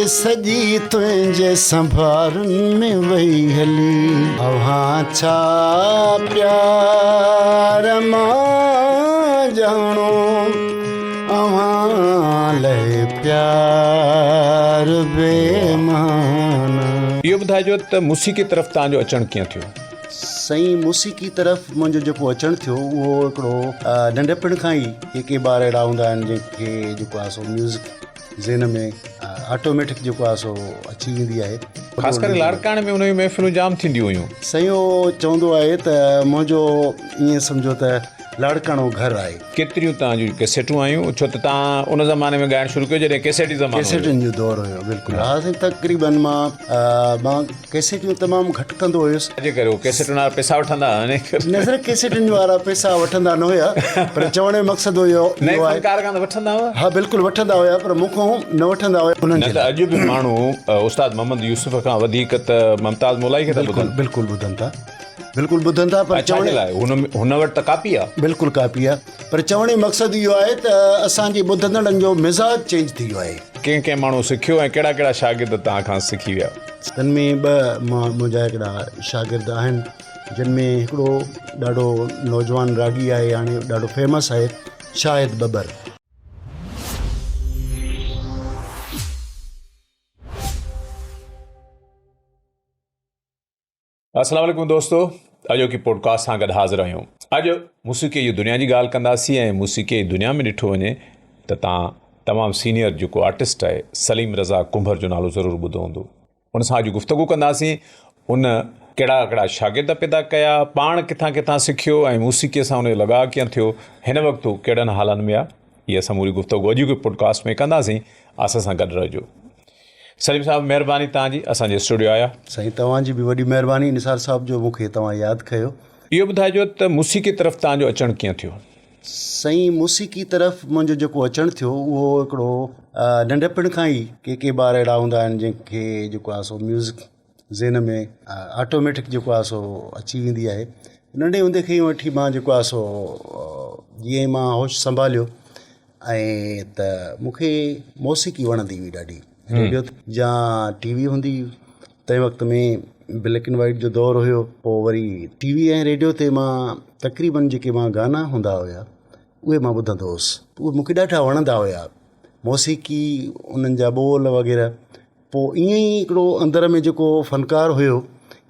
सजी तुझे संभारन में वही हली अवां छा प्यार मां जानो अवां ले प्यार बेमान। इहो ॿुधाइजो त मूसीक़ी तरफ़ तव्हांजो अचणु कीअं थियो? साईं मूसीक़ी तरफ़ मुंहिंजो जेको अचणु थियो उहो हिकिड़ो नंढपण खां ई के ॿार अहिड़ा हूंदा आहिनि जंहिंखे जेको आहे सो म्यूज़िक ज़हन में ऑटोमेटिक जेको आहे सो अची वेंदी आहे। ख़ासि करे लाड़काणे में उन जूं महफ़िलूं जाम थींदियूं हुयूं। साईं उहो चवंदो आहे त मुंहिंजो ईअं सम्झो त लाड़काणो घरु आहे। केतिरियूं तव्हांजूं कैसेटूं आयूं छो त तव्हां उन ज़माने में ॻाइणु शुरू कयो जॾहिं कैसेट ज़मानो कैसेटुनि जो दौरु हुयो। बिल्कुलु हा साईं, तक़रीबन मां कैसेटियूं तमामु घटि कंदो हुयुसि। छाजे करे कैसेटुनि वारा पैसा वठंदा न सिर्फ़ु कैसेटुनि वारा पैसा वठंदा न हुया, पर चवण जो मक़सदु हुयो फनकार खां त वठंदा हुआ। हा बिल्कुलु वठंदा हुया, पर मूंखां न वठंदा हुया उन्हनि जे। अॼु बि माण्हू उस्ताद मोहम्मद यूसुफ खां वधीक त मुमताज़ मौलाई खे बिल्कुलु ॿुधनि था, बिल्कुलु ॿुधनि था, पर चवण लाइ हुन वटि त कापी आहे। बिल्कुलु कापी आहे, पर चवण जो मक़सदु इहो आहे त असांजे ॿुधंदड़नि जो मिज़ाज चेंज थी वियो आहे। कंहिं माण्हू सिखियो ऐं कहिड़ा कहिड़ा शागिर्द तव्हां खां सिखी विया? तन में मुंहिंजा हिकिड़ा शागिर्द आहिनि जिन में हिकिड़ो ॾाढो नौजवान रागी आहे, हाणे ॾाढो फेमस आहे, शाहिद बबर। अस्सलाम वालेकुम दोस्तों, अॼोकी पॉडकास्ट सां गॾु हाज़िर आहियूं। अॼु मूसीक़ी जी दुनिया जी ॻाल्हि कंदासीं ऐं मूसीक़ी जी दुनिया में ॾिठो वञे त तव्हां तमामु सीनियर जेको आर्टिस्ट आहे सलीम रज़ा कुंभर जो नालो ज़रूरु ॿुधो हूंदो। उन सां अॼु गुफ़्तगू कंदासीं, उन कहिड़ा कहिड़ा शागिर्द पैदा कया, पाण किथां किथां सिखियो ऐं मूसीक़ीअ सां उन जो लॻाव कीअं थियो, हिन वक़्तु कहिड़नि हालनि में आहे, इहा असां पूरी गुफ़्तगू अॼु के पॉडकास्ट में कंदासीं। असां सां गॾु रहिजो। सलीम साहब, महिरबानी तव्हांजी असांजे स्टूडियो आया। साईं तव्हांजी बि वॾी महिरबानी निसार साहब जो मूंखे तव्हां यादि कयो। इहो ॿुधाइजो त मूसीक़ी तरफ़ तव्हांजो अचणु कीअं थियो? साईं मूसीक़ी तरफ़ मुंहिंजो जेको अचणु थियो उहो हिकिड़ो नंढपण खां ई के ॿार अहिड़ा हूंदा आहिनि जंहिंखे जेको आहे सो म्यूज़िक ज़हन में ऑटोमेटिक जेको आहे सो अची वेंदी आहे। नंढे हूंदे खां ई वठी मां जेको आहे सो जीअं मां होश संभालियो ऐं त मूंखे मौसीक़ी वणंदी हुई ॾाढी। रेडियो या टीवी हूंदी, तंहिं वक़्त में ब्लैक एंड वाइट जो दौरु हुयो, पोइ वरी टीवी ऐं रेडियो ते मां तक़रीबन जेके मां गाना हूंदा हुया उहे मां ॿुधंदो हुउसि। उहे मूंखे ॾाढा वणंदा हुया, मौसीक़ी उन्हनि जा ॿोल वग़ैरह। पोइ ईअं ई हिकिड़ो अंदर में जेको फ़नकार हुयो,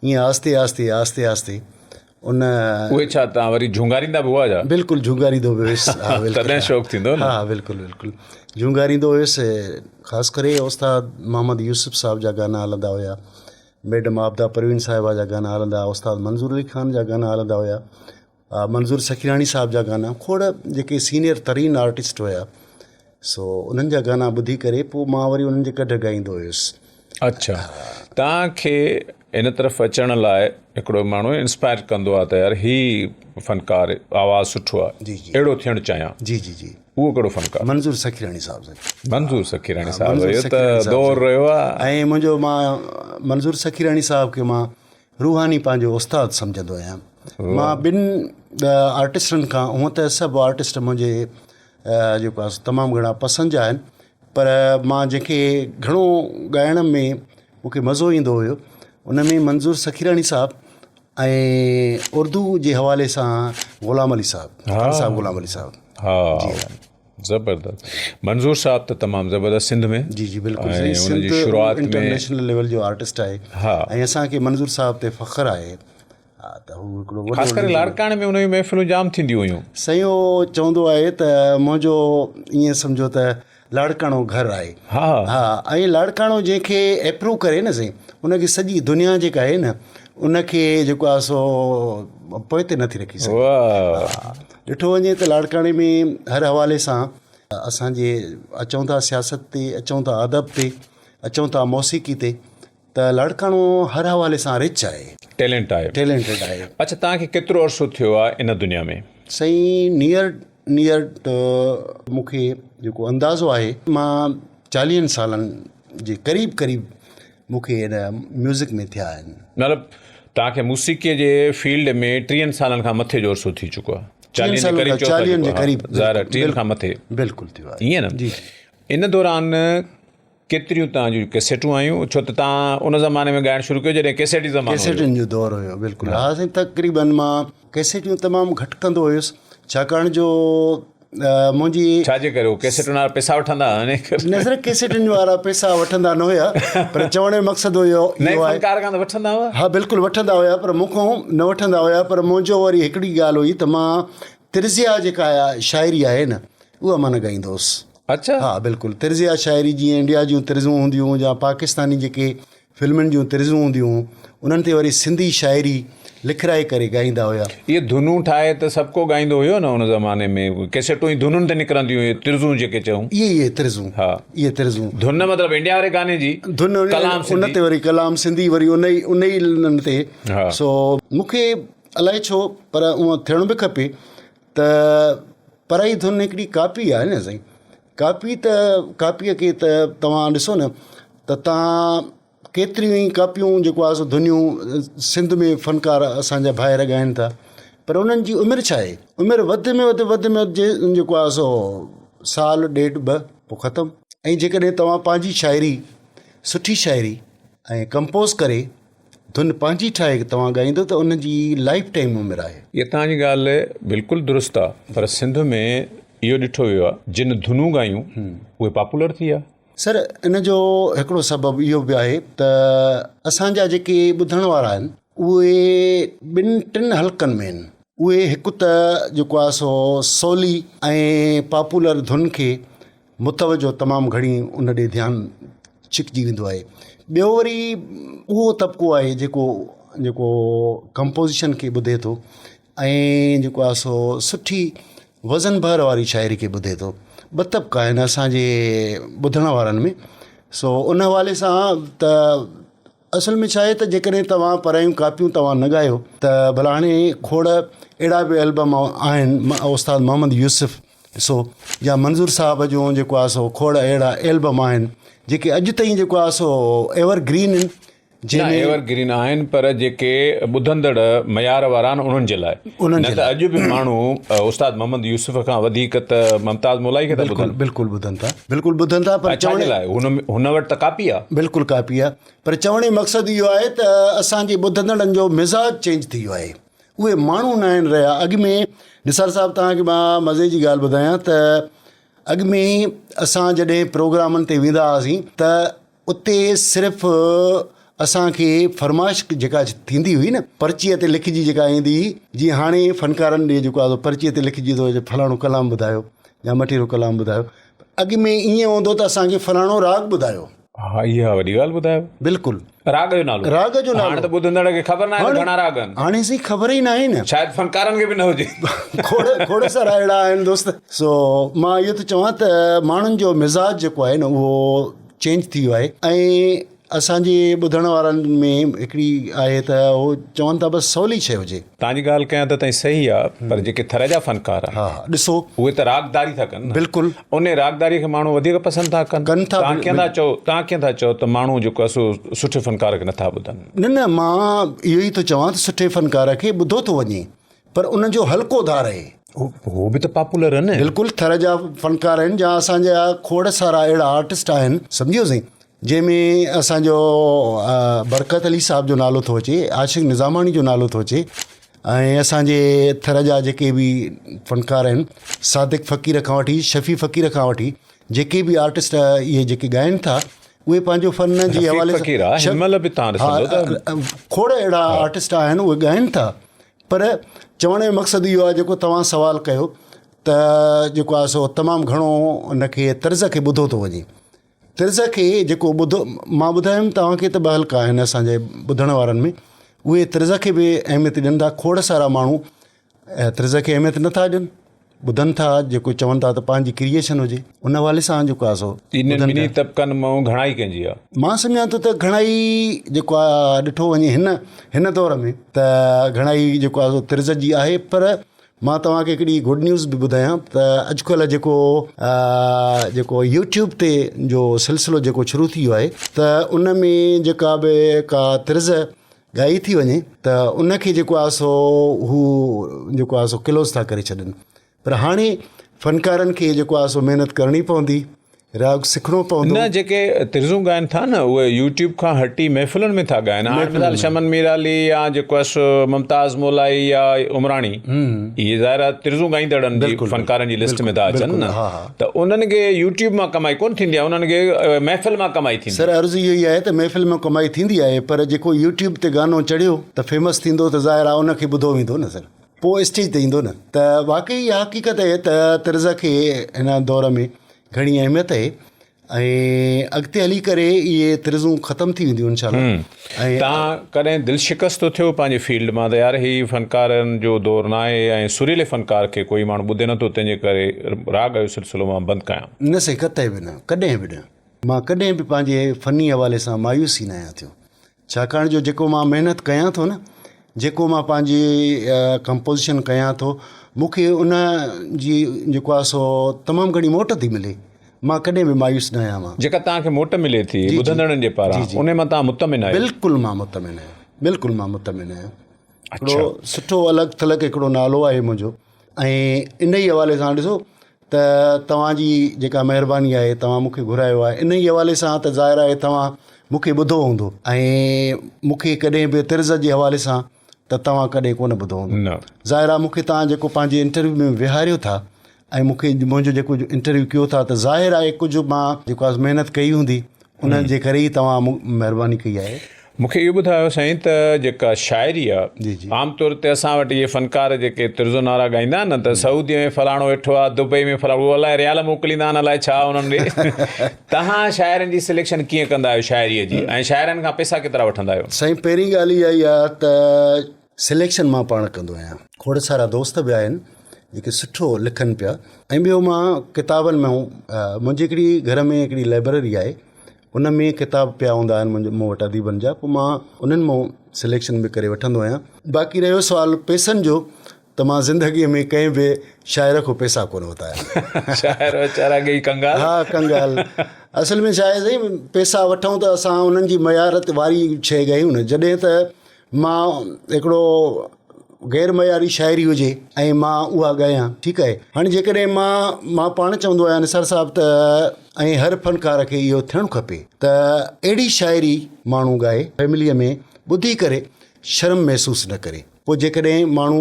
ईअं आस्ते आस्ते आस्ते आस्ते उन उहे छा तव्हां वरी झुंगारींदा बि हुआ छा? बिल्कुलु झुंगारींदो बि हुयुसि। तॾहिं शौक़ु थींदो न? हा बिल्कुलु बिल्कुलु झुंगारींदो हुयुसि। ख़ासि करे उस्ताद मोहम्मद यूसुफ साहिब जा गाना हलंदा हुया, मैडम आबदा परवीन साहिबा जा गाना हलंदा, उस्ताद मंज़ूर अली ख़ान जा गाना हलंदा हुया, मंज़ूर सखीराणी साहिब जा गाना, खोड़ जेके सीनियर तरीन आर्टिस्ट हुया, सो उन्हनि जा गाना ॿुधी करे पोइ मां वरी उन्हनि जे कढ ॻाईंदो हुयुसि। अच्छा, तव्हांखे इन तरफ़ अचण लाइ हिकिड़ो माण्हू इंस्पायर कंदो आहे त यार ही फ़नकार आवाज़ु सुठो आहे, जी जी अहिड़ो थियणु चाहियां। जी जी जी उहो कहिड़ो फ़नकार? मंज़ूर सखीराणी साहिब। मंज़ूर सखीराणी साहिब जो त दौरु रहियो आहे। ऐं मुंहिंजो मां मंज़ूर सखीराणी साहिब खे मां रूहानी पंहिंजो उस्ताद सम्झंदो आहियां। मां ॿिनि आर्टिस्टनि खां, हूअं त सभु आर्टिस्ट मुंहिंजे जेको आहे तमामु घणा पसंदि जा आहिनि, पर मां जंहिंखे घणो ॻाइण में मूंखे मज़ो ईंदो हुयो उन में मंज़ूर सखीराणी साहिबु ऐं उर्दू जे हवाले सां ग़ुलाम अली साहिबु ग़ुलाम अली साहिबु। हा ज़बरदस्त। मंज़ूर साहिब त तमामु ज़बरदस्त सिंध में। जी जी बिल्कुलु, शुरूआति इंटरनेशनल लेवल जो आर्टिस्ट आहे। हा, ऐं असांखे मंज़ूर साहिब ते फ़ख़्रु आहे। हा त हू हिकिड़ो ख़ासि करे लाड़काणे में उन जूं महफ़िलूं जाम थींदियूं हुयूं। साईं उहो चवंदो आहे त मुंहिंजो ईअं सम्झो त लाड़काणो घरु आहे। हा हा, ऐं लाड़काणो जंहिंखे एप्रूव करे न साईं, उनखे सॼी दुनिया जेका आहे न उनखे जेको आहे सो पोइ ते नथी रखी सघे। ॾिठो वञे त लाड़काणे में हर हवाले सां असांजे अचूं था सियासत ते, अचूं था अदब ते, अचूं था मौसीक़ी ते, त लाड़काणो हर हवाले सां रिच आहे, टैलेंटेड आहे। अच्छा, तव्हांखे केतिरो अर्सो थियो आहे इन दुनिया में? साईं नियर मूंखे जेको अंदाज़ो आहे मां 40 सालनि जे क़रीब मूंखे इन म्यूज़िक में थिया आहिनि। मतिलबु तव्हांखे मूसीक़ीअ जे फील्ड में 30 सालनि खां मथे जो अर्सो थी चुको आहे? 40 जे क़रीब, 30 खां मथे। बिल्कुलु थियो आहे ईअं न? जी। इन दौरान केतिरियूं तव्हांजूं कैसेटूं आयूं छो त तव्हां उन ज़माने में ॻाइणु शुरू कयो जॾहिं कैसेट जी ज़मानो हुयो? कैसेटनि जो दौरु हुयो बिल्कुलु। हा साईं, तक़रीबन मां कैसेटियूं तमामु घटि कंदो हुयुसि, छाकाणि जो मुंहिंजी छाजे करे कैसेटुनि वारा पैसा वठंदा न सिर्फ़ु कैसेटनि वारा पैसा वठंदा न हुया, पर चवण जो मक़सदु हुयो नए इहो आहे। फनकार खां त वठंदा हुआ? हा बिल्कुलु वठंदा हुया, पर मूंखां न वठंदा हुया। पर मुंहिंजो वरी हिकिड़ी ॻाल्हि हुई त मां तिर्ज़िया जेका शाइरी आहे न, उहा मां न ॻाईंदो हुउसि। अच्छा। हा बिल्कुलु, तिर्ज़िया शाइरी जीअं इंडिया जूं तिर्ज़ूं हूंदियूं या पाकिस्तानी जेके फिल्मुनि जूं तिर्ज़ूं हूंदियूं, उन्हनि ते वरी सिंधी शाइरी लिखराए करे ॻाईंदा हुया। इहे धुनूं ठाहे त सभु को ॻाईंदो हुयो न उन ज़माने में, कैसेटूं ई धुनुनि ते निकिरंदियूं हुयूं, तिर्ज़ूं जेके चऊं। इहे तिर्ज़ूं, हा इहे तिर्ज़ूं धुन मतिलबु इंडिया वारे गाने जी धुन कलाम उन ते वरी कलाम सिंधी वरी उन ई उन्हनि ते। हा। सो मूंखे अलाए छो पर उहो थियणो बि खपे त पराई धुन हिकिड़ी कापी आहे न साईं। कापीअ खे त तव्हां ॾिसो न त तव्हां केतिरियूं ई कापियूं जेको आहे सो धुनियूं सिंध में फ़नकार असांजा भाइर ॻाइनि था, पर उन्हनि जी उमिरि छा आहे? उमिरि वधि में वधि जेको आहे सो साल ॾेढ ॿ पोइ ख़तमु। ऐं जेकॾहिं तव्हां पंहिंजी शाइरी, सुठी शाइरी ऐं कंपोज़ करे धुन पंहिंजी ठाहे तव्हां ॻाईंदो त उन जी लाइफ टाइम उमिरि आहे। इहा तव्हांजी ॻाल्हि बिल्कुलु दुरुस्त आहे, पर सिंध में इहो ॾिठो वियो आहे जिन धुनूं ॻायूं उहे पॉपुलर थी विया। सर इन जो हिकिड़ो सबबु इहो बि आहे त असांजा जेके ॿुधण वारा आहिनि उहे ॿिनि टिनि हल्कनि में आहिनि। उहे हिकु त जेको आहे सो सवली ऐं पॉपुलर धुन खे मुतवजो तमामु घणी उन ॾे ध्यानु छिकिजी वेंदो आहे। ॿियो वरी उहो तबिको आहे जेको कंपोज़िशन खे ॿुधे थो ऐं जेको आहे सो सुठी वज़न भर वारी शाइरी खे ॿुधे थो। ॿ तबिका आहिनि असांजे ॿुधण वारनि में। सो उन हवाले सां त असल में छा आहे त जेकॾहिं तव्हां परायूं कापियूं तव्हां न ॻायो त भला हाणे खोड़ अहिड़ा बि एल्बम आहिनि, उस्ताद मोहम्मद यूसुफ ॾिसो या मंज़ूर साहब जो जेको आहे सो खोड़ अहिड़ा एल्बम आहिनि जेके अॼु ताईं जेको आहे सो एवरग्रीन आहिनि। एवरग्रीन आहिनि, पर जेके ॿुधंदड़ मयार वारा आहिनि उन्हनि जे लाइ। न त अॼु बि माण्हू उस्ताद मोहम्मद यूसुफ खां वधीक त मुमताज़ मौलाई खे था ॿुधनि। बिल्कुलु ॿुधनि था पर चवण लाइ हुन वटि त कापी आहे। बिल्कुलु कापी आहे, पर चवण जो मक़सदु इहो आहे त असांजे ॿुधंदड़नि जो मिज़ाज चेंज थी वियो आहे। उहे माण्हू न आहिनि रहिया। अॻु में निसार साहिबु तव्हांखे मां मज़े जी ॻाल्हि ॿुधायां त अॻु में असां जॾहिं प्रोग्रामनि ते वेंदा हुआसीं त उते सिर्फ़ु असांखे फरमाइश जेका थींदी हुई न, पर्चीअ ते लिखिजी जेका ईंदी हुई, जीअं हाणे फ़नकारनि ॾे जेको आहे पर्चीअ ते लिखिजी थो फलाणो कलाम ॿुधायो या मटीरो कलाम ॿुधायो। अॻु में ईअं हूंदो त असांखे फलाणो राग ॿुधायो। हा, इहा वॾी ॻाल्हि ॿुधायो। बिल्कुलु, राग जो नालो हाणे त ॿुधंदड़ खे ख़बर न आहे घणा राग आहिनि। हाणे सी ख़बर ई न आहे न, शायदि फ़नकारनि खे बि न हुजे। खोड़ सारा अहिड़ा आहिनि दोस्त। सो मां इहो त चवां त माण्हुनि जो मिज़ाज जेको आहे न उहो चेंज थी वियो आहे। ऐं असांजे ॿुधण वारनि में हिकिड़ी आहे त उहो चवनि था बसि सवली शइ हुजे। तव्हांजी ॻाल्हि कयां त तव्हां सही आहे, पर जेके थर जा फ़नकार हा ॾिसो उहे त रागदारी था कनि। बिल्कुलु, उन रागदारी खे माण्हू वधीक पसंदि था कनि था। तव्हां कीअं था चओ त माण्हू जेको आहे सो सुठे फ़नकार खे नथा ॿुधनि? न मां इहो ई थो चवां त सुठे फ़नकार खे ॿुधो थो वञे, पर उनजो हल्को धार आहे। उहो बि त पॉपुलर आहिनि। बिल्कुलु, थर जा फ़नकार आहिनि जा असांजा खोड़ सारा अहिड़ा आर्टिस्ट आहिनि, सम्झियोसीं, जंहिंमें असांजो बरकत अली साहब जो नालो थो अचे, आशिक़ निज़ामानी जो नालो थो अचे, ऐं असांजे थर जा जेके बि फ़नकार आहिनि, सादिक फ़क़ीर खां वठी शफ़ी फ़क़ीर खां वठी जेके बि आर्टिस्ट इहे जेके ॻाइनि था, उहे पंहिंजो फ़न जे हवाले सां खोड़ अहिड़ा आर्टिस्ट आहिनि उहे ॻाइनि था। पर चवण जो मक़सदु इहो आहे जेको तव्हां सुवालु कयो त जेको आहे सो तमामु घणो उनखे तर्ज़ खे ॿुधो थो वञे। तर्ज़ खे जेको मां ॿुधायुमि तव्हांखे त ॿ हल्का आहिनि असांजे ॿुधण वारनि में, उहे तर्ज़ खे बि अहमियत ॾियनि था। खोड़ सारा माण्हू तर्ज़ खे अहमियत नथा ॾियनि, ॿुधनि था जेको चवनि था त पंहिंजी क्रिएशन हुजे। उन हवाले सां जेको आहे सो तबक़नि मां घणाई कंहिंजी आहे। मां सम्झां थो त घणाई जेको आहे ॾिठो वञे हिन दौर में त घणाई जेको आहे सो तर्ज़ जी आहे। पर मां तव्हांखे हिकिड़ी गुड न्यूज़ बि ॿुधायां त अॼुकल्ह जेको यूट्यूब ते जो सिलसिलो जेको शुरू थी वियो आहे त उन में जेका बि का तर्ज़ ॻाई थी वञे त उनखे जेको आहे सो हू जेको आहे सो क्लोज़ था करे छॾनि। पर हाणे फ़नकारनि खे जेको आहे सो महिनत करणी पवंदी राग सिखणो पवंदो। न जेके तिर्ज़ूं ॻाइनि था न उहे यूट्यूब खां हटी महफ़िलुनि में था ॻाइनि। हाणे मिसाल शमन मीराली या जेको आहे मुमताज़ मोलाई या उमराणी, इहे ज़ाहिर तिर्ज़ूं ॻाईंदड़नि जी फ़नकारनि जी लिस्ट में था अचनि न, त उन्हनि खे यूट्यूब मां कमाई कोन थींदी आहे, उन्हनि खे महफ़िल मां कमाई थींदी। सर अर्ज़ु इहो ई आहे त महफ़िल में कमाई थींदी आहे, पर जेको यूट्यूब ते गानो चढ़ियो त फेमस थींदो त ज़ाहिर आहे उनखे ॿुधो वेंदो न सर, पोइ स्टेज ते ईंदो न। त वाक़ई इहा हक़ीक़त आहे त तिर्ज़ खे हिन दौर में घणी अहमियत आहे ऐं अॻिते हली करे इहे तिर्ज़ूं ख़तमु थी वेंदियूं इंशाअल्लाह। ऐं तव्हां कॾहिं दिलि शिकस्त थियो पंहिंजे फील्ड मां त यार हीअ फ़नकारनि जो दौरु न आहे ऐं सुरीले फ़नकार खे कोई माण्हू ॿुधे नथो, तंहिंजे करे राग जो सिलसिलो मां बंदि कयां? न से कतई बि न, कॾहिं बि न। मां कॾहिं बि पंहिंजे फ़नी हवाले सां मायूसी न आहियां थियो, छाकाणि जो जेको मां महिनत कयां थो न, जेको मां पंहिंजी कंपोज़िशन कयां थो, मूंखे उन जी जेको आहे सो तमामु घणी मोट थी मिले। मां कॾहिं बि मायूस न आहियां। मां जेका तव्हांखे मोट मिले थी ॿुधंदड़नि जे पारां उन मां तव्हां मुतमिन आहियो? बिल्कुलु मां मुतमिन आहियां, बिल्कुलु मां मुतमिन आहियां। हिकिड़ो सुठो अलॻि थलॻि हिकिड़ो नालो आहे मुंहिंजो, ऐं इन ई हवाले सां ॾिसो त तव्हांजी जेका महिरबानी आहे, तव्हां मूंखे घुरायो आहे इन ई हवाले सां, त ज़ाहिर आहे तव्हां मूंखे ॿुधो हूंदो, ऐं मूंखे कॾहिं बि तिर्ज़ जे हवाले सां त तव्हां कॾहिं कोन ॿुधो हूंदो। ज़ाहिर आहे मूंखे तव्हां जेको पंहिंजे इंटरव्यू में विहारियो था ऐं मूंखे मुंहिंजो जेको इंटरव्यू कयो था, त ज़ाहिर आहे कुझु मां जेको आहे महिनत कई हूंदी, उन जे करे ई तव्हां महिरबानी कई आहे। मूंखे इहो ॿुधायो साईं त जेका शाइरी आहे, आमतौर ते असां वटि इहे फ़नकार जेके तिर्ज़ो नारा ॻाईंदा आहिनि न, त सऊदीअ में फलाणो वेठो आहे, दुबई में फलाणो, उहो अलाए रियाल मोकिलींदा आहिनि, अलाए छा उन्हनि ॾे। तव्हां शाइरनि जी सिलेक्शन कीअं कंदा आहियो शाइरीअ जी, ऐं शाइरनि खां पैसा केतिरा वठंदा आहियो? साईं पहिरीं ॻाल्हि इहा ई आहे त सिलेक्शन मां पाण कंदो आहियां। खोड़ सारा दोस्त बि आहिनि जेके सुठो लिखनि पिया, ऐं ॿियो मां किताबनि में मुंहिंजी हिकिड़ी घर में हिकिड़ी लाइब्रेरी आहे, उन में किताब पिया हूंदा आहिनि मूं वटि अदीबनि जा, पोइ मां उन्हनि मां सिलेक्शन बि करे वठंदो आहियां। बाक़ी रहियो सुवाल पैसनि जो, त मां ज़िंदगीअ में कंहिं बि शाइर खां पैसा कोन वरिता। शाइर वीचारा गई कंगाल। हा कंगाल। असल में छा आहे साईं, पैसा वठूं त असां उन्हनि जी मयारत वारी शइ ॻायूं न। जॾहिं त मां हिकिड़ो गैर मयारी शाइरी हुजे ऐं मां उहा ॻायां, ठीकु आहे। हाणे जेकॾहिं मां पाण चवंदो आहियां निसार साहिबु त ऐं हर फ़नकार खे इहो थियणु खपे त अहिड़ी शाइरी माण्हू ॻाए फैमिलीअ में ॿुधी करे शर्म महसूसु न करे। पोइ जेकॾहिं माण्हू,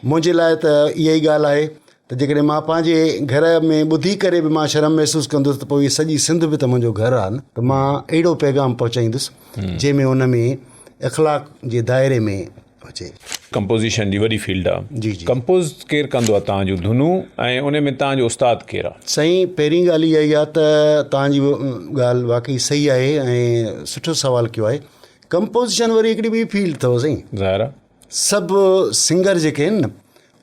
मुंहिंजे लाइ त इहा ई ॻाल्हि आहे त जेकॾहिं मां पंहिंजे घर में ॿुधी करे बि मां शर्म महसूसु कंदुसि, त पोइ इहा सॼी सिंध बि त मुंहिंजो घरु आहे न। त मां अहिड़ो पैगाम पहुचाईंदुसि जंहिंमें उन में इख़लाक़ जे दायरे में हुजे। कंपोज़िशन जी वॾी फील्ड आहे। जी जी। कंपोज़ केरु कंदो आहे तव्हांजूं धुनूं, ऐं उन में तव्हांजो उस्तादु केरु आहे? साईं पहिरीं ॻाल्हि इहा ई आहे त तव्हांजी ॻाल्हि वाक़ई सही आहे ऐं सुठो सुवालु कयो आहे। कंपोज़िशन वरी हिकिड़ी ॿी फील्ड अथव साईं। ज़ाहिर आहे सभु सिंगर जेके आहिनि न,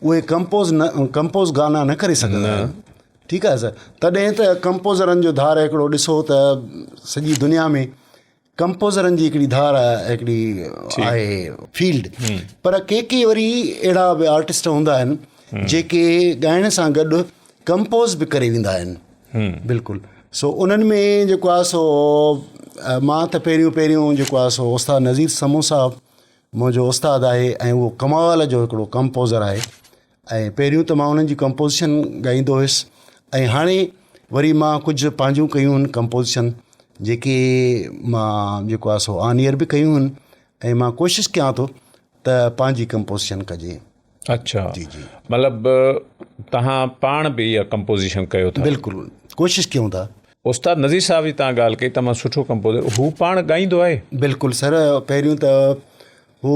उहे कंपोज़ गाना न करे सघंदा आहिनि, ठीकु आहे सर। तॾहिं त कंपोज़रनि जो धार हिकिड़ो ॾिसो त सॼी दुनिया में कंपोज़रनि जी हिकिड़ी धार हिकिड़ी आहे फील्ड, पर के वरी अहिड़ा बि आर्टिस्ट हूंदा आहिनि जेके ॻाइण सां गॾु कंपोज़ बि करे वेंदा आहिनि। बिल्कुलु। सो उन्हनि में जेको आहे सो मां त पहिरियों जेको आहे सो उस्ताद नज़ीर समूह साहब मुंहिंजो उस्तादु आहे, ऐं उहो कमाल जो हिकिड़ो कंपोज़र आहे। ऐं पहिरियों त मां उन्हनि जी कंपोज़िशन ॻाईंदो हुयुसि, ऐं हाणे वरी मां कुझु पंहिंजूं कयूं आहिनि कंपोज़िशन, जेके मां जेको आहे सो ऑन ईयर बि कयूं आहिनि, ऐं मां कोशिशि कयां थो त पंहिंजी कंपोज़िशन कजे। अच्छा जी जी। मतिलबु तव्हां पाण बि इहा कंपोज़िशन कयो था? बिल्कुलु, कोशिशि कयूं था। उस्ताद नज़ीर साहब जी तव्हां ॻाल्हि कई, तमामु सुठो कंपोज़र, हू पाण ॻाईंदो आहे? बिल्कुलु सर। पहिरियों त हू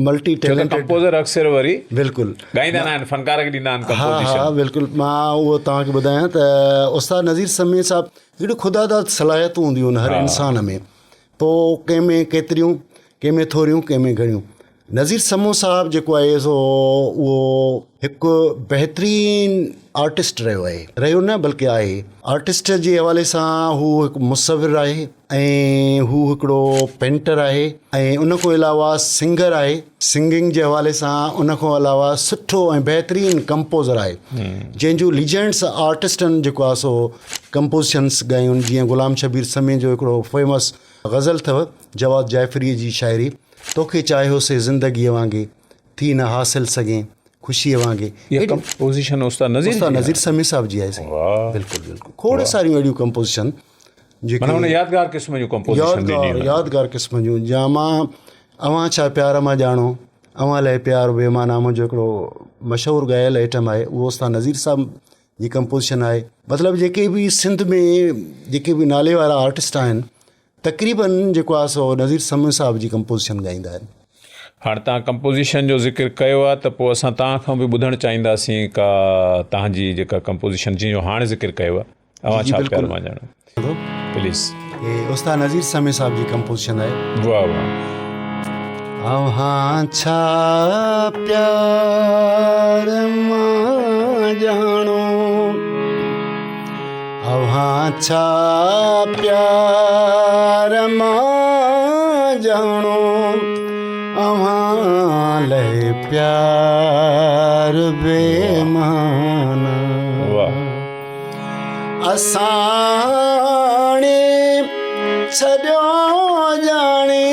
मल्टी टैलेंटेड कंपोज़र अक्सर वरी बिल्कुलु ॻाईंदा न आहिनि, फ़नकार खे ॾींदा आहिनि कंपोज़िशन। हा बिल्कुलु। मां उहो तव्हांखे ॿुधायां त उस्ताद नज़ीर समीर साहब हिकिड़ी ख़ुदादाद सलाहियतूं हूंदियूं आहिनि हर इंसान में, पोइ कंहिं में केतिरियूं, कंहिं में थोरियूं, कंहिं में घणियूं। नज़ीर समूह साहब जेको आहे सो उहो हिकु बहितरीनु आर्टिस्ट रहियो न, बल्कि आहे। आर्टिस्ट जे हवाले सां हू हिकु मुसविर आहे, ऐं हू हिकिड़ो पेंटर आहे, ऐं उन खां अलावा सिंगर आहे। सिंगिंग जे हवाले सां उन खां अलावा सुठो ऐं बहितरीनु कंपोज़र आहे, जंहिंजूं लीजेंड्स आर्टिस्टनि जेको आहे सो कंपोज़िशन्स ॻायूं। जीअं ग़ुलाम शबीर समी जो हिकिड़ो फेमस ग़ज़ल अथव जवाद जाइफ़रीअ जी शाइरी, तोखे चाहियोसीं ज़िंदगीअ वांगुरु थी न हासिल सघे, ख़ुशीअ वांगुरु। ये कंपोजिशन उस्ताद नज़ीर उस्ताद नज़ीर समी साहब जी आहे साईं। वाह। बिल्कुलु बिल्कुलु खोड़ सारियूं अहिड़ियूं कंपोजिशन जेके माना हुन यादगार क़िस्म जूं कंपोजिशन यादगार क़िस्म जूं जा मां अवां छा प्यार मां ॼाणो, अवां लाइ प्यार बेमाना, मुंहिंजो हिकिड़ो मशहूरु ॻायल आइटम आहे, उहो उस्ताद नज़ीर साहब जी कंपोजिशन आहे। मतिलबु जेके बि सिंध में जेके बि नाले वारा आर्टिस्ट आहिनि तक़रीबन जेको आहे सो नज़ीर समी साहब जी कंपोजिशन ॻाईंदा आहिनि। हाणे तव्हां कंपोजिशन जो ज़िक्र कयो आहे त पोइ असां तव्हां खां बि ॿुधणु चाहींदासीं का तव्हांजी जेका कंपोजिशन जंहिंजो हाणे ज़िक्र कयो आहे, अवां छा प्यार मां ॼाणो, प्लीज़। उस्ताद नज़ीर समी साहब जी कंपोजिशन आहे। वाह वाह। अव्हां छा प्यार मां ॼाणो, अव्हां छा प्यार मां ॼाणो, अव्हां लाइ प्यार बेमाना, असाणे छॾियो ॼाणे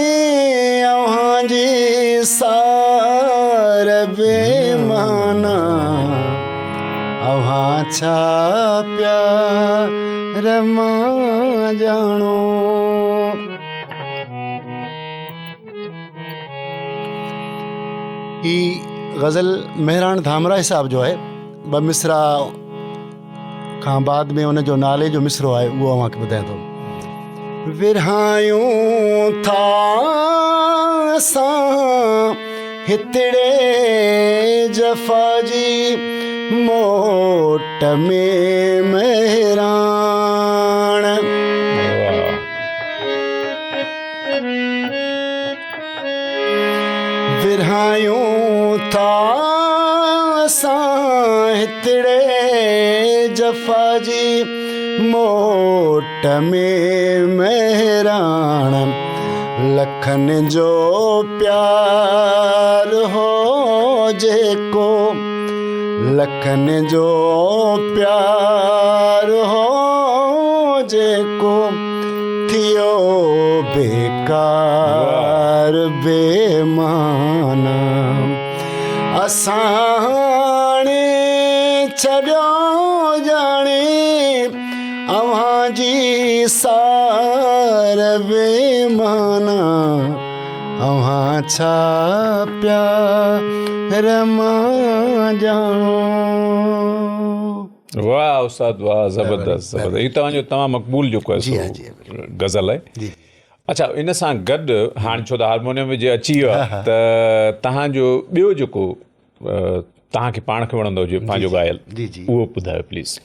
अव्हां जी सार बेमाना, अव्हां छा प्यार मां ॼाणो। ही गज़ल मेहरान धामराय साहब जो आहे। ॿ मिसरा खां बाद में उनजो नाले जो मिसरो आहे, उहो अव्हांखे ॿुधायां थो। विरहायूं था असां हितड़े जफ़ा जी मोट में मेहरान, विरहायूं था असां हितड़े जफ़ा जी मोट में मेहरान, लखनि जो प्यार हो जेको, लखनि जो प्यार हो जेको, थियो बेकार बेमाना, असां हाणे छॾियो ॼाणे अव्हां जी सार बेमाना, अव्हां छा प्यार मां ॼाणो। वाह उस्ताद वाह, ज़बरदस्त ज़बरदस्त। ही तव्हांजो तमामु मक़बूल जेको आहे सो गज़ल आहे। अच्छा, इन सां गॾु हाणे छो त हारमोनियम जे अची वियो आहे त तव्हांजो ॿियो जेको तव्हांखे पाण खे वणंदो हुजे पंहिंजो ॻायल, उहो ॿुधायो प्लीज़।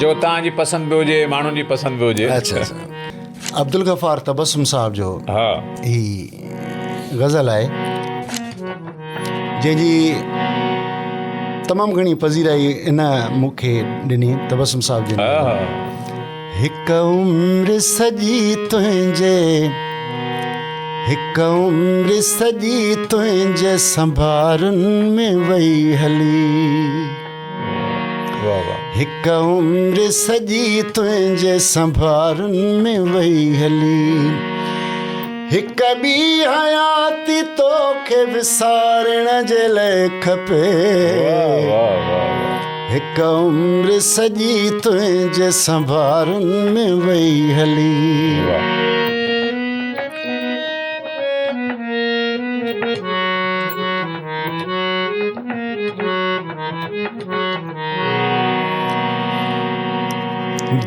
जो तव्हांजी पसंदि बि हुजे, माण्हुनि जी पसंदि बि हुजे। अच्छा, अब्दुल गफ़ार तबस्सुम साहब जो हा ही गज़ल आहे जंहिंजी तमामु घणी पज़ीराई इन मूंखे ॾिनी तबस्सुम साहब जी। हिकु उम्र सॼी तुंहिंजे, हिकु उम्र सॼी तुंहिंजे संभारुनि में वई हली, हिकु उम्र सॼी तुंहिंजे संभारुनि में वई हली, हिकु ॿी हयाती तोखे विसारण जे लाइ खपे, हिकु उम्र सॼी तुंहिंजे संभारुनि में वई हली।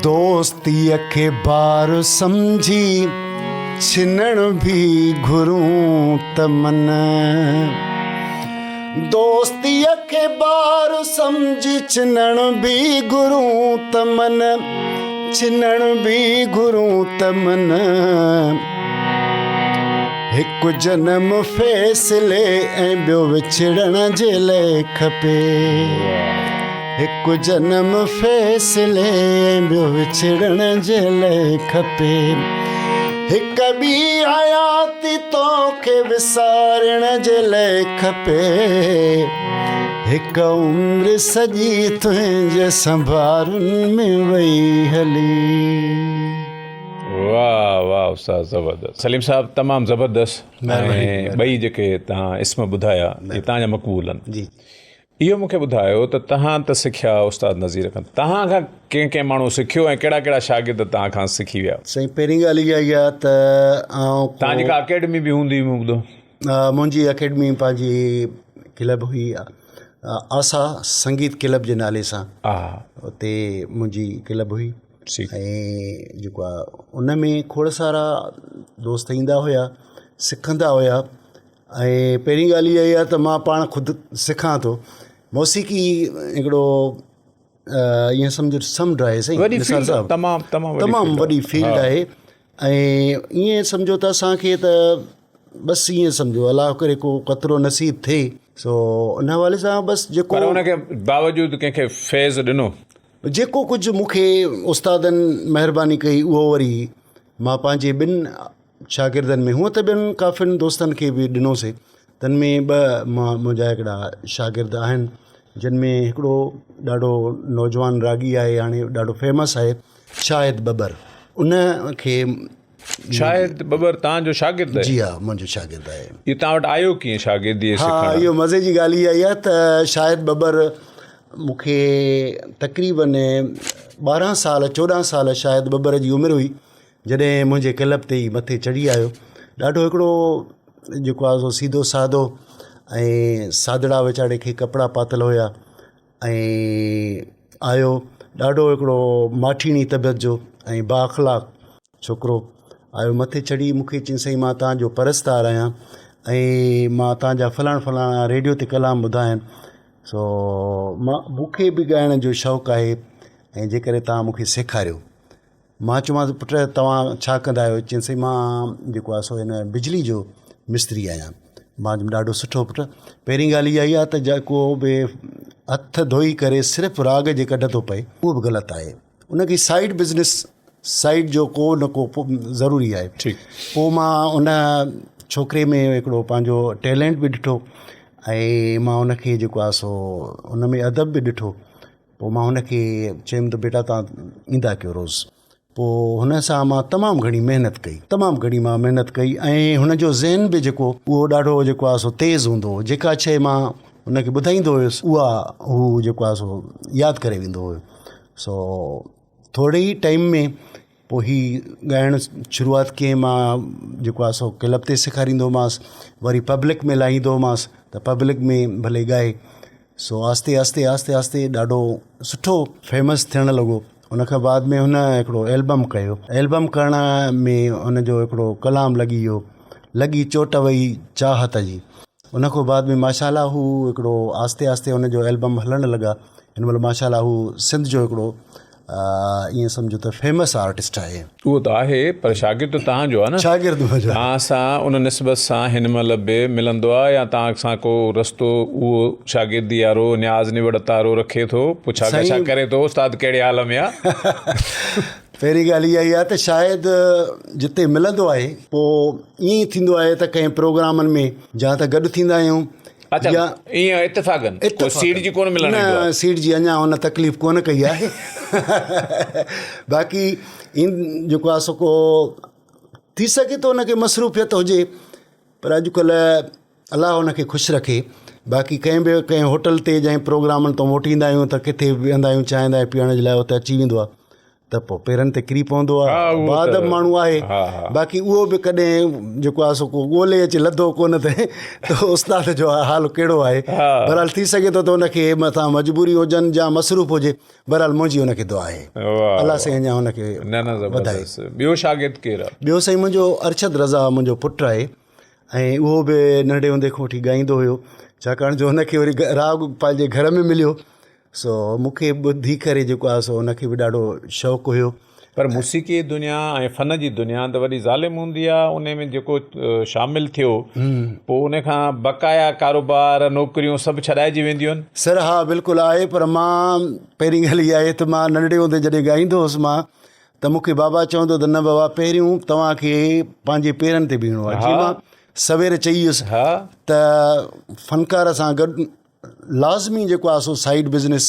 दोस्तीअ खे बार सम्झी छिनण बि घुरूं त मन, दोस्तीअ खे बार सम्झी छिनण बि घुरूं त मन, छिनण बि घुरूं त मन, हिकु जनम फ़ैसिले ऐं ॿियो विछड़ण जे लाइ खपे, हिकु जनम फ़ैसिले ॿियो विछड़ण जे लाइ खपे, हिकु ॿी हयाती तोखे विसारण जे लाइ खपे, हिकु उम्र सॼी तुंहिंजे संभारुनि में वई हली। वाह वाह उस्ताद ज़बरदस्त। सलीम साहब तमामु ज़बरदस्त ऐं ॿई जेके तव्हां इस्म ॿुधाया इहे तव्हांजा मक़बूल आहिनि। जी इहो मूंखे ॿुधायो त तव्हां त सिखिया उस्ताद नज़ीर खां, तव्हां खां कंहिं माण्हू सिखियो ऐं कहिड़ा कहिड़ा शागिर्द तव्हां खां सिखी विया? साईं पहिरीं ॻाल्हि इहा ई आहे त तव्हांजी का अकेडमी बि हूंदी मूं ॿुधो? मुंहिंजी अकेडमी पंहिंजी क्लब हुई आसा संगीत क्लब जे नाले सां। हा उते मुंहिंजी क्लब हुई ठीकु। ऐं जेको आहे उन में खोड़ सारा दोस्त ईंदा हुया, सिखंदा हुया। ऐं पहिरीं ॻाल्हि इहा ई आहे त मां पाण ख़ुदि सिखां थो। मौसीक़ी हिकिड़ो ईअं सम्झो समुंड आहे साईं निसार साहिबु, तमामु वॾी फील्ड आहे। ऐं ईअं सम्झो त असांखे त बसि ईअं सम्झो अलाह करे को कतिरो नसीबु थिए सो उन हवाले सां बसि जेको उनखे बावजूदि कंहिंखे फैज़ ॾिनो जेको कुझु मूंखे उस्तादनि महिरबानी कई उहो वरी मां पंहिंजे ॿिनि शागिर्दनि में, हूअं त ॿियनि काफ़ियुनि दोस्तनि खे बि ॾिनोसीं। तन में ॿ मुंहिंजा हिकिड़ा शागिर्द आहिनि जिन में हिकिड़ो ॾाढो नौजवान रागी आहे, हाणे ॾाढो फेमस आहे, शाहिद बबर। उन खे शाहिद बबर तव्हांजो शागिर्द आहे? जी हा, मुंहिंजो शागिर्द आहे। इहो तव्हां वटि आयो कीअं शागिर्दी? हा, इहो मज़े जी ॻाल्हि इहा ई आहे त शाहिद बबर मूंखे तक़रीबन 12 साल 14 साल शाहिद बबर जी उमिरि हुई जॾहिं मुंहिंजे क्लब ते ई मथे चढ़ी आयो। ॾाढो हिकिड़ो जेको आहे सो सीधो सादो ऐं सादड़ा वीचारे खे कपिड़ा पातल हुया ऐं आयो। ॾाढो हिकिड़ो माठीणी तबियत जो ऐं बाअख़लाक़ छोकिरो आयो, मथे चढ़ी मूंखे चई साईं मां तव्हांजो परस्तार आहियां ऐं मां तव्हांजा फलाणा रेडियो ते कलाम ॿुधा आहिनि, सो मूंखे बि ॻाइण जो शौक़ु आहे ऐं जेकॾहिं तव्हां मूंखे सेखारियो। मां चयोमांसि पुट तव्हां छा कंदा आहियो? चई साईं मां जेको आहे सो हिन बिजली जो मिस्त्री आहियां। मां ॾाढो सुठो पुट। पहिरीं ॻाल्हि इहा ई आहे त जेको बि हथ धोई करे सिर्फ़ु राग जे कढ थो पए उहो बि ग़लति आहे। उनखे साइड बिज़नेस साइड जो को न को ज़रूरी आहे। पोइ मां उन छोकिरे में हिकिड़ो पंहिंजो टैलेंट बि ॾिठो ऐं मां उनखे जेको आहे सो उन में अदब बि ॾिठो। पोइ मां हुनखे चयुमि त बेटा तव्हां ईंदा कयो रोज़ु। पोइ हुन सां मां तमामु घणी महिनत कई ऐं हुनजो ज़हन बि जेको उहो ॾाढो जेको आहे सो तेज़ हूंदो हो। जेका शइ मां हुनखे ॿुधाईंदो हुयुसि उहा हू जेको आहे सो यादि करे वेंदो हुयो। सो थोरे ई टाइम में पोइ ही ॻाइणु शुरूआति कयईं। मां जेको आहे सो क्लब ते सेखारींदोमांसि, वरी पब्लिक में लाहींदोमांसि त पब्लिक में भले ॻाए। सो आस्ते आस्ते ॾाढो सुठो फेमस थियणु लॻो। उन खां बाद में हुन हिकिड़ो एल्बम कयो। एल्बम करण में हुनजो हिकिड़ो कलाम लॻी चोट वई चाहत जी। उन खां बाद में माशाल्लाह हू हिकिड़ो आस्ते आस्ते हुनजो एल्बम हलणु लॻा। हिन महिल माशाल्लाह हू सिंध जो हिकिड़ो ईअं सम्झो त फेमस आर्टिस्ट आहे। उहो त आहे, पर शागिर्द तव्हांजो आहे न? शागिर्द तव्हां सां उन निस्बत सां हिन महिल बि मिलंदो आहे या तव्हां सां को रस्तो उहो शागिर्दी वारो न्याज़ निवड़त वारो रखे थो, पुछा गछा करे थो उस्ताद कहिड़े हाल में आहे? पहिरीं ॻाल्हि इहा ई आहे त शायदि जिते मिलंदो आहे पोइ ईअं ई थींदो आहे त कंहिं प्रोग्रामनि में जा त गॾु थींदा आहियूं। अच्छा, ईअं इत्तेफ़ाक़नि कोई सीट जी कोन मिलंदी? न, सीट जी अञा हुन तकलीफ़ कोन कई आहे। बाक़ी जेको आहे सो को थी सघे थो हुनखे मसरूफ़ियत हुजे, पर अॼुकल्ह अलाह हुनखे ख़ुशि रखे। बाक़ी कंहिं होटल ते जंहिं प्रोग्रामनि तां मोटींदा आहियूं त किथे वेहंदा आहियूं चांहि पीअण जे लाइ, उते अची वेंदो आहे त पोइ पेरनि ते किरी पवंदो आहे। बादब माण्हू आहे। बाक़ी उहो बि कॾहिं जेको आहे सो को ॻोल्हे अचे लधो कोन थिए त उस्ताद जो हाल कहिड़ो आहे। बहरहाल थी सघे थो त हुनखे मथां मजबूरी हुजनि या मसरूफ़ हुजे। बहरहाल मुंहिंजी हुनखे दुआ आहे, अलाह साईं अञा हुनखे वधाए। ॿियो शागिर्द केरु आहे? ॿियो साईं मुंहिंजो अरशद रज़ा मुंहिंजो पुटु आहे ऐं उहो बि नंढे हूंदे खां वठी ॻाईंदो हुयो, छाकाणि जो हुनखे वरी राग पंहिंजे घर में मिलियो। सो मूंखे ॿुधी करे जेको आहे सो हुनखे बि ॾाढो शौक़ु हुयो। पर मूसीक़ी दुनिया ऐं फ़न जी दुनिया त वॾी ज़ालिम हूंदी आहे। उन में जेको शामिलु थियो पोइ उन खां बक़ाया कारोबार नौकरियूं सभु छॾाइजी वेंदियूं आहिनि? सर हा, बिल्कुलु आहे। पर मां पहिरीं ॻाल्हि इहा आहे त मां नंढे हूंदे जॾहिं ॻाईंदो हुउसि मां त मूंखे बाबा चवंदो त न बाबा पहिरियों तव्हांखे पंहिंजे पेरनि ते बीहणो आहे। जीअं मां सवेर चई हुयुसि त फ़नकार सां गॾु लाज़मी जेको आहे सो साइड बिज़नेस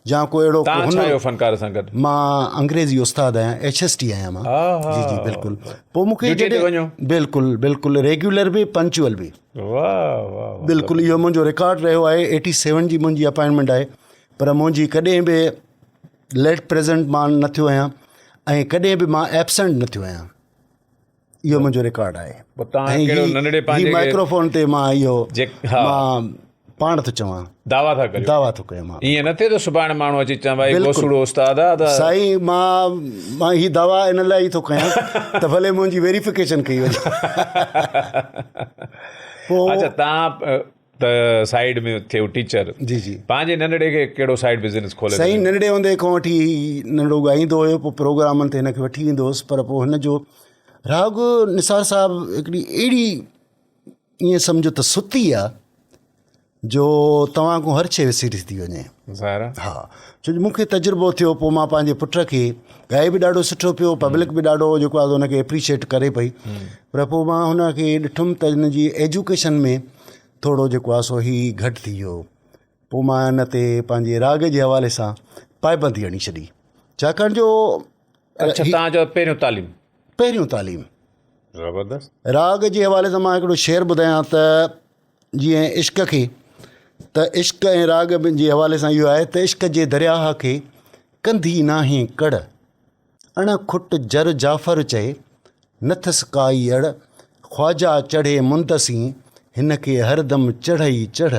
या को अहिड़ो तव्हां छा आहियो फनकार सां गॾु? मां अंग्रेज़ी उस्तादु आहियां, HST आहियां मां। जी जी बिल्कुलु। पोइ मूंखे ड्यूटी ते वञो? बिल्कुलु बिल्कुलु, रेगुलर बि पंचुअल बि। वाह वाह। बिल्कुलु, इहो मुंहिंजो रिकॉर्ड रहियो आहे। 87 जी मुंहिंजी अपॉइंटमेंट आहे, पर मुंहिंजी कॾहिं बि लेट प्रेज़ेंट मां न थियो आहियां ऐं कॾहिं बि मां एबसेंट न थियो आहियां। इहो मुंहिंजो रिकॉर्ड आहे। पोइ तव्हां कहिड़ो नंढड़े पंहिंजे माइक्रोफोन ते मां इहो हा मां पाण थो चवां, दावा था करियो? दावा थो कयां मां। ईअं न थिए त सुभाणे माण्हू अची चवां भाई गोसूड़ो उस्ताद आहे त साईं मां ही दावा इन लाइ ई थो कयां त भले मुंहिंजी वेरिफिकेशन कई वञे। अच्छा, तव्हां त साइड में थियो टीचर, जी जी। पंहिंजे नंढड़े खे कहिड़ो साइड बिज़नेस खोले? साईं नंढड़े हूंदे खां वठी नंढड़ो ॻाईंदो हुयो, पोइ प्रोग्रामनि ते हिनखे वठी ईंदो हुउसि, पर पोइ हिन जो राग निसार साहिबु हिकिड़ी अहिड़ी ईअं सम्झो त सुती आहे जो तव्हां खां हर शइ विसरी थी वञे। ज़ाहिर। हा, छो जो मूंखे तजुर्बो थियो, पोइ मां पंहिंजे पुट खे ॻाए बि ॾाढो सुठो पियो, पब्लिक बि ॾाढो जेको आहे हुनखे एप्रिशिएट करे पई, पर पोइ मां हुनखे ॾिठुमि त हिन जी एजुकेशन में थोरो जेको आहे सो ही घटि थी वियो। पोइ मां हिन ते पंहिंजे राग जे हवाले सां पाबंदी हणी छॾी, छाकाणि जो अच्छा, तव्हांजो पहिरियों तालीम ज़बरदस्त। राग जे हवाले सां मां हिकिड़ो शेर ॿुधायां त जीअं इश्क खे, त इश्क ऐं राग जे हवाले सां इहो आहे त इश्क जे दरिया खे कंदी नाहे कड़, अण खुट जर जाफ़र चए नथस काई अड़, ख्वाजा चढ़े मुंदसी हिन खे हरदम चढ़ई चढ़,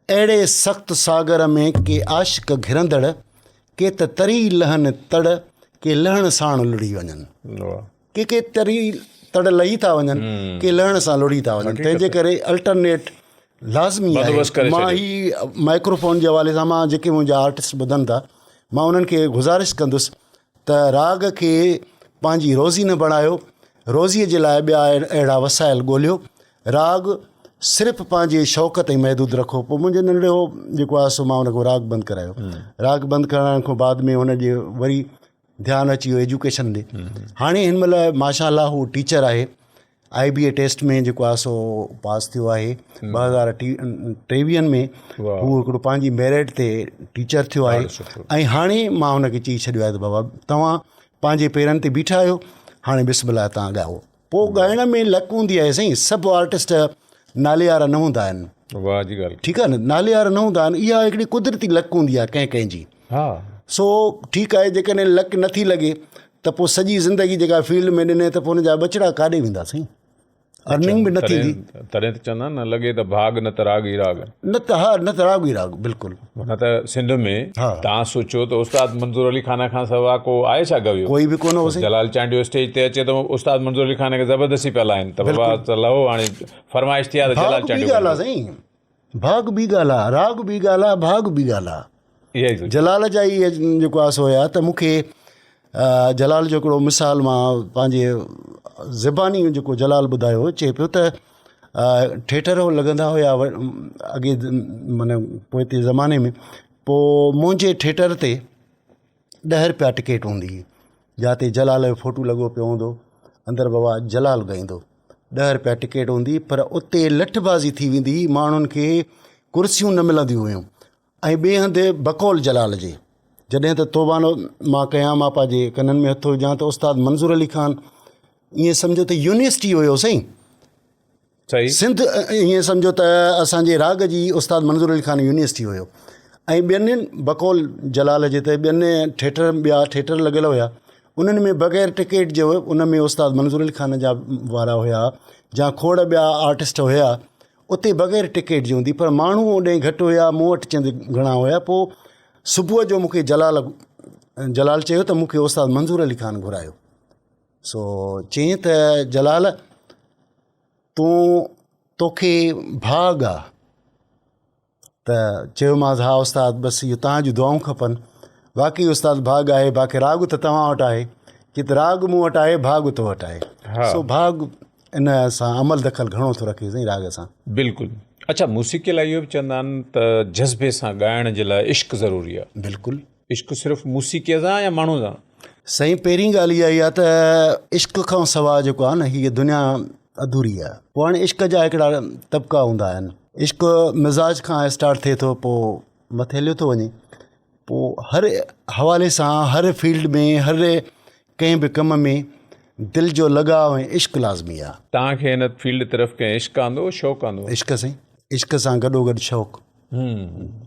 अहिड़े सख़्तु सागर में के आशिक घिरंदड़, के त तरी लहनि तड़, के लहण साण लुड़ी वञनि, के तरी तड़ लही था वञनि, के लहण सां लुड़ी था वञनि। तंहिंजे करे अल्टरनेट लाज़मी आहे। मां ही माइक्रोफोन जे हवाले सां मां जेके मुंहिंजा आर्टिस्ट ॿुधनि था, मां उन्हनि खे गुज़ारिश कंदुसि त राग खे पंहिंजी रोज़ी न बणायो, रोज़ीअ जे लाइ ॿिया अहिड़ा वसाइल ॻोल्हियो, राग सिर्फ़ु पंहिंजे शौक़ ताईं महदूदु रखो। पोइ मुंहिंजे नंढड़े जेको आहे सो मां हुनखे राग बंदि करायो। राग बंदि करण खां बाद में हुनजे वरी ध्यानु अची वियो एजुकेशन ॾे। हाणे हिन महिल माशाअल्लाह हू टीचर आहे, IBA टेस्ट में जेको आहे सो पास थियो आहे। 2023 में हू हिकिड़ो पंहिंजी मेरिट ते टीचर थियो आहे। ऐं हाणे मां हुनखे चई छॾियो आहे त बाबा तव्हां पंहिंजे पेरनि ते बीठा आहियो, हाणे बिस्मिल्लाह तव्हां ॻायो। पोइ ॻाइण में लक हूंदी आहे साईं, सभु आर्टिस्ट नाले वारा न हूंदा आहिनि। वाह जी ॻाल्हि। ठीकु आहे न, नाले वारा न हूंदा आहिनि, इहा हिकिड़ी कुदरती लक हूंदी आहे कंहिं कंहिंजी। हा, सो ठीकु आहे, जेकॾहिं लक नथी लॻे त पोइ सॼी ज़िंदगी जेका फील्ड में ॾिने त पोइ हुनजा बचड़ा काॾे वेंदा साईं, अर्निंग बि न थींदी। तॾहिं त चवंदा न लॻे त भाग न त राग ई राग, न त हा न त राग ई राग। बिल्कुलु। न त सिंध में तव्हां सोचो त उस्ताद मंज़ूर अली खान खां सवाइ को आहे छा गवियो? कोई बि कोन हो। जलाल चांडियो स्टेज ते अचे त उस्ताद मंज़ूर अली खान खे ज़बरदस्ती पिया लाइनि त बाबा त लहो हाणे फरमाइश थी आहे त जलाल चांडियो। ॻाल्हि आहे साईं, भाग बि ॻाल्हि आहे, राग बि ॻाल्हि आहे, भाग बि ॻाल्हि आहे। इहा ई जलाल जा ई जेको आहे सो हुया त मूंखे जलाल जो हिकिड़ो मिसाल मां पंहिंजे ज़बानी जेको जलाल ॿुधायो, चए पियो त थिएटर लॻंदा हुया अॻे माना पोइ ते ज़माने में। पोइ मुंहिंजे थिएटर ते 10 रुपया टिकट हूंदी हुई, जिते जलाल जो फ़ोटो लॻो पियो हूंदो, अंदरि बाबा जलाल ॻाईंदो, 10 रुपया टिकट हूंदी। पर उते लठबाज़ी थी वेंदी, माण्हुनि खे कुर्सियूं न मिलंदियूं हुयूं। ऐं ॿिए हंधि बकौल जलाल जे जॾहिं त तोबानो मां कयां, मां पंहिंजे कननि में हथु विझां त उस्ताद मंज़ूर अली खान ईअं सम्झो त यूनिवर्सिटी हुयो साईं, सही सिंध ईअं सम्झो त असांजे राग जी उस्ताद मंज़ूर अली खान यूनिवर्सिटी हुयो। ऐं ॿियनि बकौल जलाल जे त ॿियनि थिएटर ॿिया थिएटर लॻियल हुया, उन्हनि में बग़ैर टिकट जो उन में उस्ताद मंज़ूर अली खान जा वारा हुया, या खोड़ ॿिया आर्टिस्ट हुया, उते बग़ैर टिकट जी हूंदी। पर माण्हू ओॾे घटि हुया, मूं वटि चंद घणा हुया। पोइ सुबुह जो मूंखे जलाल चयो त मूंखे उस्ताद मंज़ूर अली खान घुरायो। सो चयईं त जलाल तोखे भाग आहे? त चयोमांसि हा उस्ताद, बसि इहो तव्हां जूं दुआऊं खपनि। वाक़ई उस्ताद भाग आहे, बाक़ी राग त तव्हां वटि आहे, कि त राग मूं वटि आहे, भाग तो वटि आहे। सो भाग इन सां अमल दख़ल घणो थो रखे साईं राग सां। बिल्कुलु। अच्छा, मौसीक़ीअ लाइ इहो बि चवंदा आहिनि त जज़्बे सां ॻाइण जे लाइ इश्क़ ज़रूरी आहे। बिल्कुलु। इश्क़ सिर्फ़ु मौसीक़ीअ सां या माण्हू सां? साईं पहिरीं ॻाल्हि इहा ई आहे त इश्क़ खां सवाइ जेको आहे न, हीअ दुनिया अधूरी आहे। पोइ हाणे इश्क़ जा हिकिड़ा तबिका हूंदा आहिनि। इश्क़ मिज़ाज खां स्टार्ट थिए थो, पोइ मथे हलियो थो वञे। पोइ हर हवाले सां हर फील्ड में हर कंहिं बि कम में दिलि जो लॻाव ऐं इश्क़ु लाज़मी आहे। तव्हांखे हिन फील्ड तरफ़ कंहिं इश्क़ आंदो शौक़ु आंदो? इश्क़ सां इश्क़ सां गॾोगॾु शौक़ु।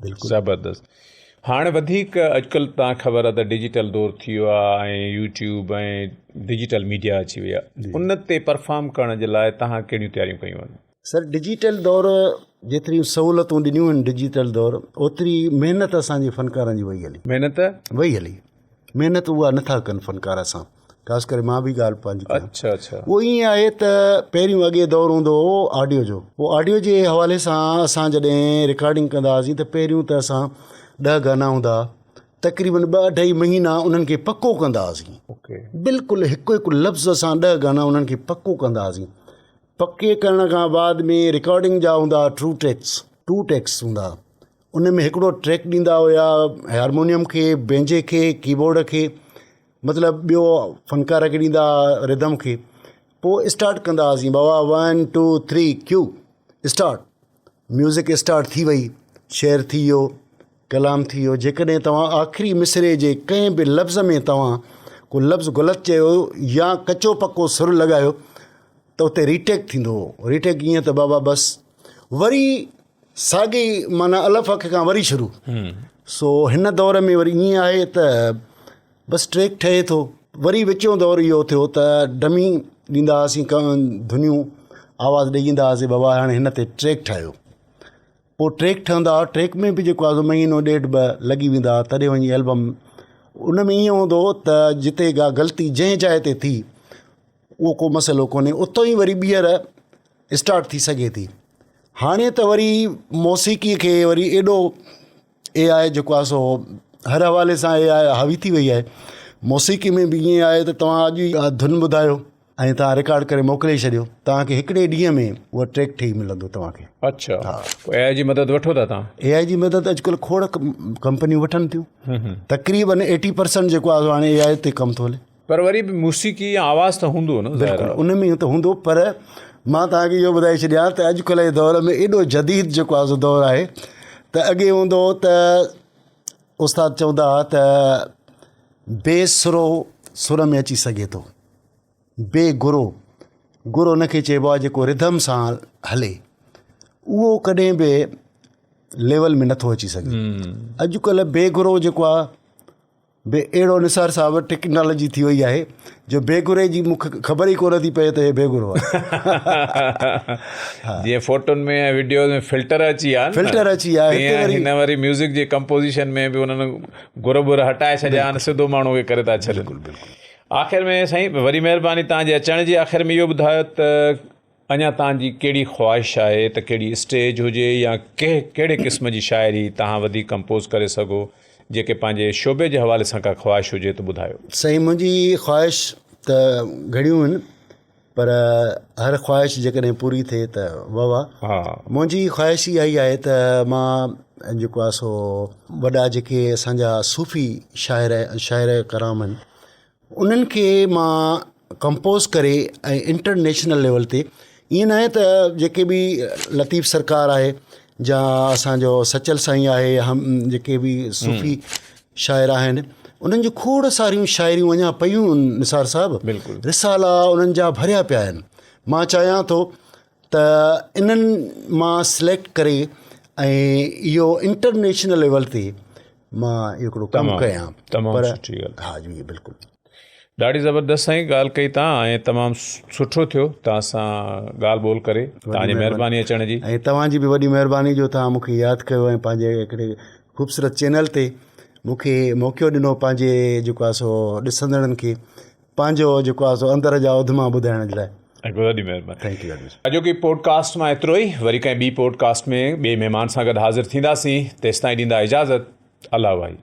बिल्कुलु ज़बरदस्त। हाणे वधीक अॼुकल्ह तव्हां ख़बर आहे त डिजिटल दौरु थी वियो आहे ऐं यूट्यूब ऐं डिजिटल मीडिया अची वई आहे, उन ते परफॉर्म करण जे लाइ तव्हां कहिड़ियूं तयारियूं कयूं आहिनि? सर, डिजिटल दौरु जेतिरियूं सहूलियतूं ॾिनियूं आहिनि डिजिटल दौरु, ओतिरी महिनत असांजे फ़नकारनि जी वई हली। महिनत उहा नथा कनि फ़नकार असां, ख़ासि करे मां बि ॻाल्हि पंहिंजी। अच्छा उहो ईअं आहे त पहिरियों अॻे दौरु हूंदो हो ऑडियो जो, पोइ ऑडियो जे हवाले सां असां जॾहिं रिकॉर्डिंग कंदा हुआसीं त पहिरियों त असां 10 गाना हूंदा, तक़रीबन 2-2.5 महीना उन्हनि खे पको कंदा हुआसीं। बिल्कुलु हिकु हिकु लफ़्ज़ असां 10 गाना उन्हनि खे पको कंदा हुआसीं। पके करण खां बाद में रिकॉर्डिंग जा हूंदा 2 टेक्स हूंदा, उन में हिकिड़ो ट्रैक ॾींदा हुया हारमोनियम खे, बेंजे खे, कीबोर्ड खे, मतिलबु ॿियो फ़नकार खे ॾींदा रिदम खे। पोइ स्टार्ट कंदा हुआसीं, बाबा 1 2 3 क्यू स्टार्ट। म्यूज़िक स्टार्ट थी वई, शेर थी वियो, कलाम थी वियो। जेकॾहिं तव्हां आख़िरी मिसरे जे कंहिं बि लफ़्ज़ में तव्हां को लफ़्ज़ ग़लति चयो या कचो पको सुर लॻायो त उते रीटेक थींदो हो। रीटेक ईअं त बाबा बसि वरी साॻी माना अलफ़ खां वरी शुरू। सो हिन दौर में वरी ईअं आहे त बसि ट्रैक ठहे थो। वरी विचों दौरु इहो थियो त डमी ॾींदा हुआसीं, धुनियूं आवाज़ु ॾेई ईंदा हुआसीं, बाबा हाणे हिन ते ट्रैक ठाहियो। पोइ ट्रैक ठहंदा, ट्रैक में बि जेको आहे 1-1.5 लॻी वेंदा, तॾहिं वञी एल्बम। उन में ईअं हूंदो त जिते का ग़लती जंहिं जाइ ते थी उहो को मसइलो कोन्हे, उतो ई वरी ॿीहर स्टार्ट थी सघे थी। हाणे त वरी मौसीक़ीअ खे वरी एॾो AI जेको आहे सो हर हवाले सां AI हावी थी वई आहे। मौसीक़ी में बि ईअं आहे त तव्हां अॼु ई धुन ॿुधायो ऐं तव्हां रिकॉर्ड करे मोकिले छॾियो, तव्हांखे हिकिड़े ॾींहं में उहा ट्रैक ठही मिलंदो तव्हांखे। अच्छा, AI जी मदद वठो था तव्हां? AI जी मदद अॼुकल्ह खोड़ कंपनियूं वठनि थियूं। तक़रीबन 80% जेको आहे हाणे AI ते कमु थो हले। पर वरी बि मौसीक़ी आवाज़ त हूंदो न? बिल्कुलु, उन में त हूंदो, पर मां तव्हांखे इहो ॿुधाए छॾियां त अॼुकल्ह जे दौर में एॾो जदीद जेको आहे सो दौरु आहे त अॻे हूंदो त उस्ताद चवंदा हुआ त बेसुरो सुर में अची सघे थो, बेगुरो गुरो उनखे चइबो आहे जेको रिदम सां हले, उहो कॾहिं बि लेवल में नथो अची सघे। अॼुकल्ह बेगुरो जेको आहे अहिड़ो निसार साहिबु टेक्नोलॉजी थी वई आहे जो बेगुरे जी मूंखे ख़बर ई कोन थी पए त हे बेगुरो आहे। जीअं फोटोनि में ऐं वीडियो में फिल्टर अची विया, हिन वरी म्यूज़िक जे कंपोज़िशन में बि उन्हनि गुर बुर हटाए छॾिया आहिनि, सिधो माण्हू खे करे था छॾनि। आख़िर में साईं वरी महिरबानी तव्हांजे अचण जी। आख़िर में इहो ॿुधायो त अञा तव्हांजी कहिड़ी ख़्वाहिश आहे त कहिड़ी स्टेज हुजे या कहिड़े क़िस्म जी शाइरी तव्हां वधीक कंपोज़ करे सघो, जेके पंहिंजे शोबे जे हवाले सां का ख़्वाहिश हुजे त ॿुधायो। साईं, मुंहिंजी ख़्वाहिश त घणियूं आहिनि, पर हर ख़्वाहिश जेकॾहिं पूरी थिए त वाह। मुंहिंजी ख़्वाहिश इहा ई आहे त मां जेको आहे सो वॾा जेके असांजा सूफ़ी शाइर कराम आहिनि उन्हनि खे मां कंपोज़ करे ऐं इंटरनेशनल लेवल ते, ईअं न आहे त जेके बि लतीफ़ सरकार आहे या असांजो सचल साईं आहे, हम जेके बि सूफ़ी शाइर आहिनि उन्हनि जूं खोड़ सारियूं शाइरियूं अञा पयूं आहिनि निसार साहिबु। बिल्कुलु, रिसाला उन्हनि जा भरिया पिया आहिनि। मां चाहियां थो त इन्हनि मां सिलेक्ट करे ऐं इहो इंटरनेशनल लेवल ते मां हिकिड़ो कमु कयां। हा जी, बिल्कुलु। ॾाढी ज़बरदस्त साईं ॻाल्हि कई तव्हां, ऐं तमामु सुठो थियो तव्हां सां ॻाल्हि ॿोल करे। तव्हांजी महिरबानी अचण जी। ऐं तव्हांजी बि वॾी महिरबानी जो तव्हां मूंखे यादि कयो ऐं पंहिंजे हिकिड़े ख़ूबसूरत चैनल ते मूंखे मौक़ो ॾिनो पंहिंजे जेको आहे सो ॾिसंदड़नि खे पंहिंजो जेको आहे सो अंदर जा उधमा ॿुधाइण जे लाइ। वॾी महिरबानी, थैंक यू। अॼोकी पॉडकास्ट मां एतिरो ई। वरी कंहिं ॿी पॉडकास्ट में ॿिए महिमान सां गॾु हाज़िर थींदासीं। तेसिताईं ॾींदा इजाज़त। अल्लाह भाई।